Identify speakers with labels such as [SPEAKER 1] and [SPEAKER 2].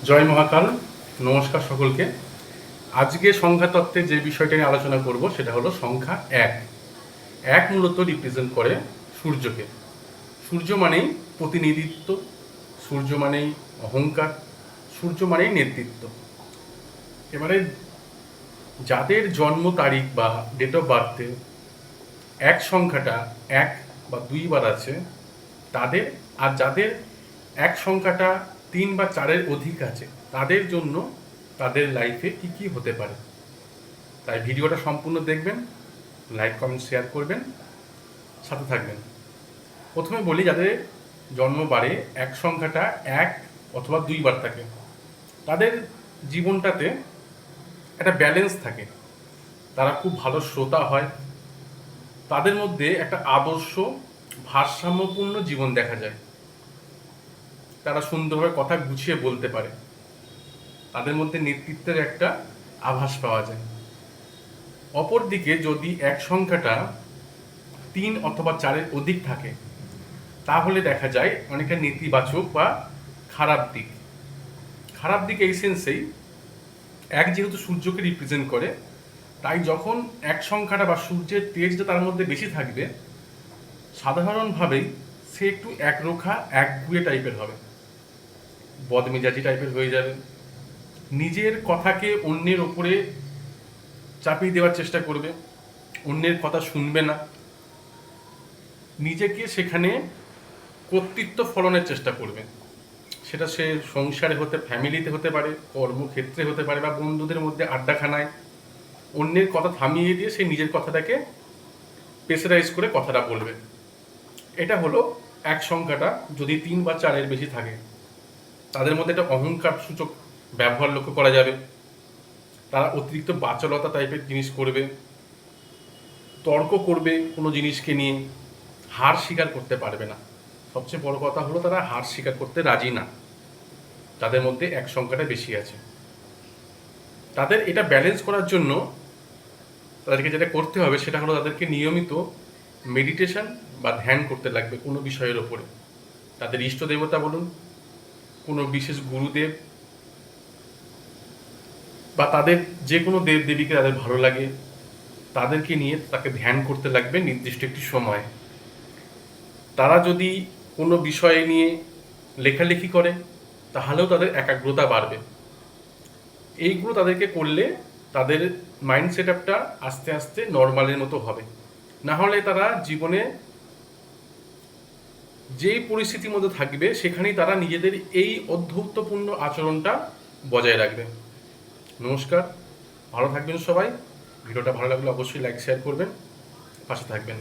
[SPEAKER 1] জয় মহাকাল। নমস্কার সকলকে। আজকে সংখ্যা তত্ত্বে যে বিষয়টা নিয়ে আলোচনা করব সেটা হলো সংখ্যা এক। এক মূলত রিপ্রেজেন্ট করে সূর্যকে। সূর্য মানেই প্রতিনিধিত্ব, সূর্য মানেই অহংকার, সূর্য মানেই নেতৃত্ব। এবারে যাদের জন্ম তারিখ বা ডেট অফ বার্থে এক সংখ্যাটা এক বা দুইবার আছে তাদের, আর যাদের এক সংখ্যাটা তিন বা চারের অধিক আছে তাদের জন্য তাদের লাইফে কি কি হতে পারে। তাই ভিডিওটা সম্পূর্ণ দেখবেন, লাইক কমেন্ট শেয়ার করবেন, সাথে থাকবেন। প্রথমে বলি, যাদের জন্মবারে এক সংখ্যাটা এক অথবা দুইবার থাকে তাদের জীবনটাতে একটা ব্যালেন্স থাকে, তারা খুব ভালো শ্রোতা হয়, তাদের মধ্যে একটা আদর্শ ভারসাম্যপূর্ণ জীবন দেখা যায়, তারা সুন্দরভাবে কথা গুছিয়ে বলতে পারে, তাদের মধ্যে নেতৃত্বের একটা আভাস পাওয়া যায়। অপরদিকে যদি এক সংখ্যাটা তিন অথবা চারের অধিক থাকে তাহলে দেখা যায় অনেকটা নেতিবাচক বা খারাপ দিক। খারাপ দিক এই সেন্সেই, এক যেহেতু সূর্যকে রিপ্রেজেন্ট করে, তাই যখন এক সংখ্যাটা বা সূর্যের তেজটা তার মধ্যে বেশি থাকবে সাধারণভাবেই সে একটু একরোখা একগুঁয়ে টাইপের হবে, বদমেজাজি টাইপের হয়ে যাবে, নিজের কথাকে অন্যের ওপরে চাপিয়ে দেওয়ার চেষ্টা করবে, অন্যের কথা শুনবে না, নিজেকে সেখানে কর্তৃত্ব ফলনের চেষ্টা করবে। সেটা সে সংসারে হতে, ফ্যামিলিতে হতে পারে, কর্মক্ষেত্রে হতে পারে, বা বন্ধুদের মধ্যে আড্ডাখানায় অন্যের কথা থামিয়ে দিয়ে সে নিজের কথাটাকে প্রেসারাইজ করে কথাটা বলবে। এটা হলো এক সংখ্যাটা যদি তিন বা চারের বেশি থাকে, তাদের মধ্যে একটা অহংকার সূচক ব্যবহার লক্ষ্য করা যাবে। তারা অতিরিক্ত বাচালতা টাইপের জিনিস করবে, তর্ক করবে কোনো জিনিসকে নিয়ে, হার স্বীকার করতে পারবে না। সবচেয়ে বড় কথা হলো তারা হার স্বীকার করতে রাজি না, তাদের মধ্যে এক সংখ্যাটা বেশি আছে। তাদের এটা ব্যালেন্স করার জন্য তাদেরকে যেটা করতে হবে সেটা হলো তাদেরকে নিয়মিত মেডিটেশন বা ধ্যান করতে লাগবে কোনো বিষয়ের ওপরে। তাদের ইষ্ট দেবতা বলুন, কোনো বিশেষ গুরুদেব, বা তাদের যে কোনো দেব দেবীকে তাদের ভালো লাগে তাদেরকে নিয়ে তাকে ধ্যান করতে লাগবে নির্দিষ্ট একটি সময়। তারা যদি কোনো বিষয় নিয়ে লেখালেখি করে তাহলেও তাদের একাগ্রতা বাড়বে। এইগুলো তাদেরকে করলে তাদের মাইন্ড সেট আপটা আস্তে আস্তে নর্মালের মতো হবে। না হলে তারা জীবনে যেই পরিস্থিতির মধ্যে থাকবে সেখানেই তারা নিজেদের এই অধ্যত্বপূর্ণ আচরণটা বজায় রাখবে। নমস্কার, ভালো থাকবেন সবাই। ভিডিওটা ভালো লাগলে অবশ্যই লাইক শেয়ার করবেন, পাশে থাকবেন।